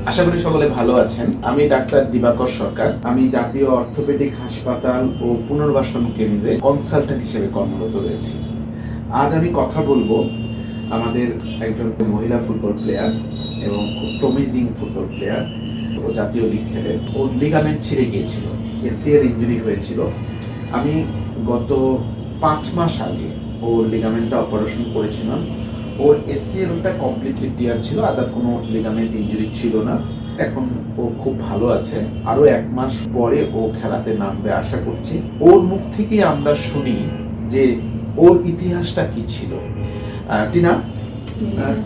আশা করি সকলে ভালো আছেন। আমি ডাক্তার দিবাকর সরকার। আমি জাতীয় অর্থোপেডিক হাসপাতাল ও পুনর্বাসন কেন্দ্রে কনসালটেন্ট হিসেবে কর্মরত রয়েছি। আজ আমি কথা বলবো আমাদের একজন মহিলা ফুটবল প্লেয়ার এবং খুব প্রমিজিং ফুটবল প্লেয়ার। ও জাতীয় লিগ খেলে, ওর লিগামেন্ট ছিঁড়ে গিয়েছিল, এসিএল ইনজুরি হয়েছিল। আমি গত 5 মাস আগে ওর লিগামেন্টটা অপারেশন করেছিলাম। ওর এসিএলটা কমপ্লিটলি টিয়ার ছিল, আদার কোনো লিগামেন্ট ইনজুরি ছিল না। এখন ও খুব ভালো আছে। আরো 1 মাস পরে ও খেলাতে নামবে আশা করছি। ওর মুখ থেকে আমরা শুনি যে ওর ইতিহাসটা কি ছিল। টিনা,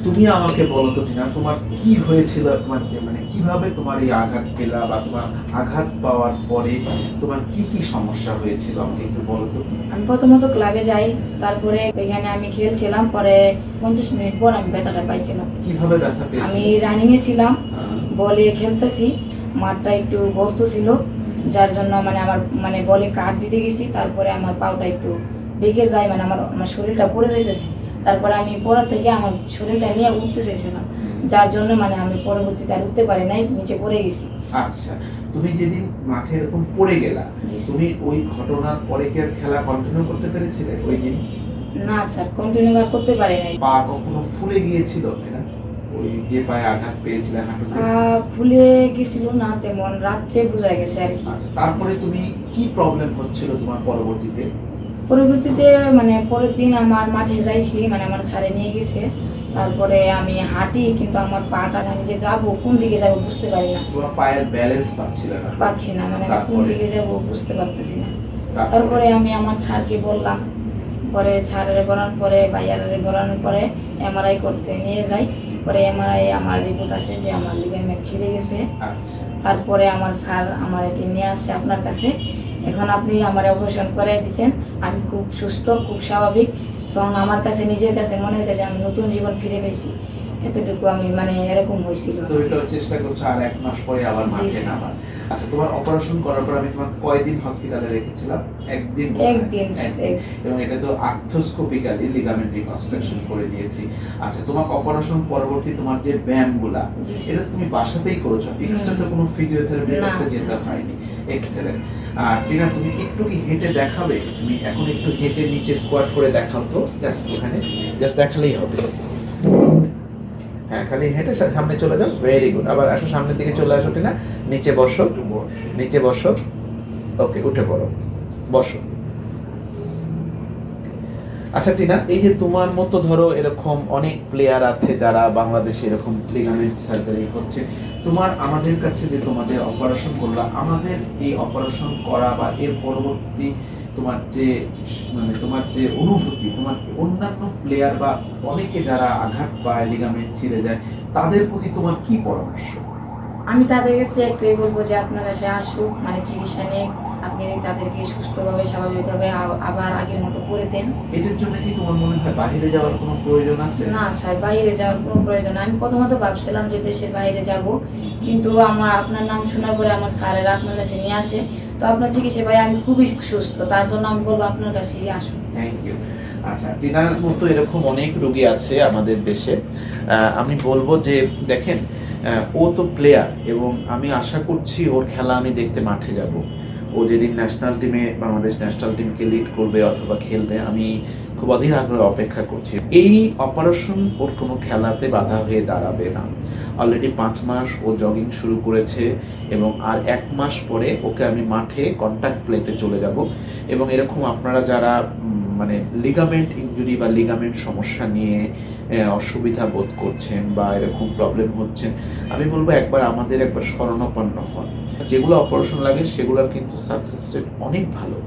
তুমি আমাকে বলো তো টিনা, তোমার কি হয়েছিল? তোমার মানে কিভাবে তোমার এই আঘাত পেলা, বা তোমার আঘাত পাওয়ার পরে তোমার কি কি সমস্যা হয়েছিল আমাকে একটু বলো তো। আমি প্রথমত ক্লাবে যাই, তারপরে ওইখানে আমি খেলছিলাম, পরে 50 মিনিট পর আমি ব্যথাটা পাইছিলাম। কিভাবে ব্যথা পেয়েছিলে? আমি রানিং এ ছিলাম, বলে খেলতেছি, মাঠটা একটু গর্ত ছিল, যার জন্য আমার বলে কাট দিতে গেছি, তারপরে আমার পাউটা একটু বেঁকে যায়, আমার শরীরটা পড়ে যাইতেছে। তারপরে আমি পড়া থেকে আমার শরীরটা নিয়ে উঠতে চাইছিলাম, যার জন্য আমি পরবর্তীতে আর উঠতে পারি নাই, নিচে পড়ে গেছি। আচ্ছা, তুমি যেদিন মাঠে এরকম পড়ে গেলা, তুমি ওই ঘটনার পরে কি আর খেলা কন্টিনিউ করতে পেরেছিলে ওই দিন? না স্যার, কন্টিনিউ আর করতে পারি নাই। পা কখনো ফুলে গিয়েছিল কিনা? ওই যে পায়ে আঘাত পেয়েছিলে হাঁটুতে? ফুলে গেছিল না, তেমন রাত্রে বোঝা গেছে আর কি। আচ্ছা, তারপরে তুমি কি প্রবলেম হচ্ছিল তোমার পরবর্তীতে? পরের দিন আমার মাঠে যাইছি, আমার স্যারে নিয়ে গেছে। তারপরে আমি হাঁটি, কিন্তু আমার পাটা আমি যে যাবো কোন দিকে যাবো বুঝতে পারি না। তোমার পায়ের ব্যালেন্স পাচ্ছি না, কোন দিকে যাবো বুঝতে পারতেছি না। তারপরে আমি আমার স্যারকে বললাম, পরে স্যারের বলার পরে ভাইয়ারে বলানোর পরে এমআরআই করতে নিয়ে যাই। পরে এমআরআই আমার রিপোর্ট আসে যে আমার লিগামেন্ট ছিঁড়ে গেছে। আচ্ছা, তারপরে আমার স্যার আমার এটি নিয়ে আসে আপনার কাছে। এখন আপনি আমার অপারেশন করে দিয়েছেন, আমি খুব সুস্থ, খুব স্বাভাবিক, এবং আমার কাছে নিজের কাছে মনে হইতেছে আমি নতুন জীবন ফিরে পেয়েছি। এতটুকু আমি এরকম হয়েছিল। তুমি তো চেষ্টা করছো আর 1 মাস পরে আবার মাঠে নামার। আচ্ছা, তোমার অপারেশন করার পর আমি তোমার কয়দিন হসপিটালে রেখেছিলাম? একদিন। এবং এটা তো আর্থ্রোস্কোপিক্যালি লিগামেন্ট রিকনস্ট্রাকশন করে দিয়েছি। আচ্ছা, তোমার অপারেশন পরবর্তী তোমার যে ব্যায়ামগুলা, এটা তুমি বাসাতেই করেছো, এক্সট্রা তো কোনো ফিজিওথেরাপি ক্লাসে যেতে হয়নি। এক্সেলেন্ট। আর টিনা, তুমি একটু কি হেঁটে দেখাবে? তুমি এখন একটু হেঁটে নিচে স্কোয়াট করে দেখাও তো, জাস্ট ওখানে জাস্ট দেখালেই হবে। হ্যাঁ, খালি হেঁটে সামনে চলে যাও। Very good. আবার আসো, সামনের দিকে চলে আসো টিনা। নিচে বসো, নিচে বসো। ওকে, উঠে পড়ো, বসো। আচ্ছা টিনা, এই যে তোমার মতো ধরো এরকম অনেক প্লেয়ার আছে যারা বাংলাদেশে এরকম লিগামেন্ট সার্জারি হচ্ছে। তোমার আমাদের কাছে যে তোমাদের অপারেশন করলো, আমাদের এই অপারেশন করা বা এর পরবর্তী তোমার যে অনুভূতি, তোমার অন্যান্য প্লেয়ার বা অনেকে যারা আঘাত পায়, লিগামেন্ট ছিঁড়ে যায়, তাদের প্রতি তোমার কি পরামর্শ? আমি তাদের ক্ষেত্রে একটাই বলবো যে আপনার কাছে আসুক, চিকিৎসা নিয়ে আপনি তাদেরকে সুস্থভাবে স্বাভাবিকভাবে আবার আগের মতো করে দেন। এটার জন্য কি তোমার মনে হয় বাইরে যাওয়ার কোনো প্রয়োজন আছে? না স্যার, বাইরে যাওয়ার কোনো প্রয়োজন। আমি প্রথমত ভাবছিলাম যে দেশের বাইরে যাব, কিন্তু আপনার নাম শোনার পরে আমার স্যারেরা আপনার কাছে নিয়ে আসে। তো আপনার চিকিৎসা ভাই আমি খুবই সুস্থ, তার জন্য আমি বলবো আপনার কাছেই আসুন। Thank you. আচ্ছা, টিনার মতো এরকম অনেক রোগী আছে আমাদের দেশে। আমি বলবো যে দেখেন, ও তো প্লেয়ার, এবং আমি আশা করছি ওর খেলা আমি দেখতে মাঠে যাব। ও যেদিন ন্যাশনাল টিমে, বাংলাদেশ ন্যাশনাল টিমকে লিড করবে অথবা খেলবে, আমি খুব অধীর আগ্রহে অপেক্ষা করছি। এই অপারেশন ওর কোনো খেলাতে বাধা হয়ে দাঁড়াবে না। অলরেডি 5 মাস ও জগিং শুরু করেছে, এবং আর 1 মাস পরে ওকে আমি মাঠে কন্ট্যাক্ট প্লেতে চলে যাব। এবং এরকম আপনারা যারা লিগামেন্ট ইনজুরি বা লিগামেন্ট সমস্যা নিয়ে অসুবিধা বোধ করছেন বা এরকম প্রবলেম হচ্ছেন, আমি বলবো একবার শরণাপন্ন হন। যেগুলো অপারেশন লাগে সেগুলোর কিন্তু সাকসেস রেট অনেক ভালো।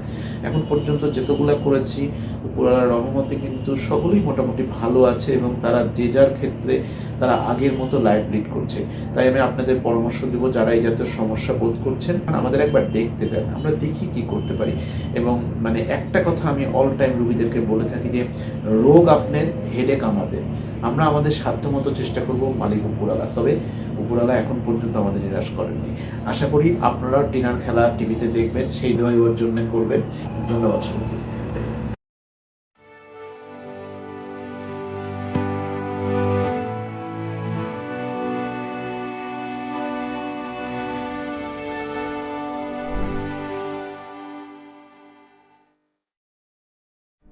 এখন পর্যন্ত যতগুলো করেছি, উপরওয়ালার রহমতে কিন্তু সকলেই মোটামুটি ভালো আছে, এবং তারা যে যার ক্ষেত্রে তারা আগের মতো লাইফ লিড করছে। তাই আমি আপনাদের পরামর্শ দেব, যারা এই জাতীয় সমস্যা বোধ করছেন, আমাদের একবার দেখতে দেন, আমরা দেখি কি করতে পারি। এবং একটা কথা আমি অল টাইম রোগীদেরকে বলে থাকি যে রোগ আপনার, হেডেক আমাদের। আমরা আমাদের সাধ্যমতো চেষ্টা করব, মালিক উপরওয়ালা। তবে উপরওয়ালা এখন পর্যন্ত আমাদের নিরাশ করেননি। আশা করি আপনারাও টিনার খেলা টিভিতে দেখবেন, সেই দোয়াই ওর জন্য করবেন। ধন্যবাদ।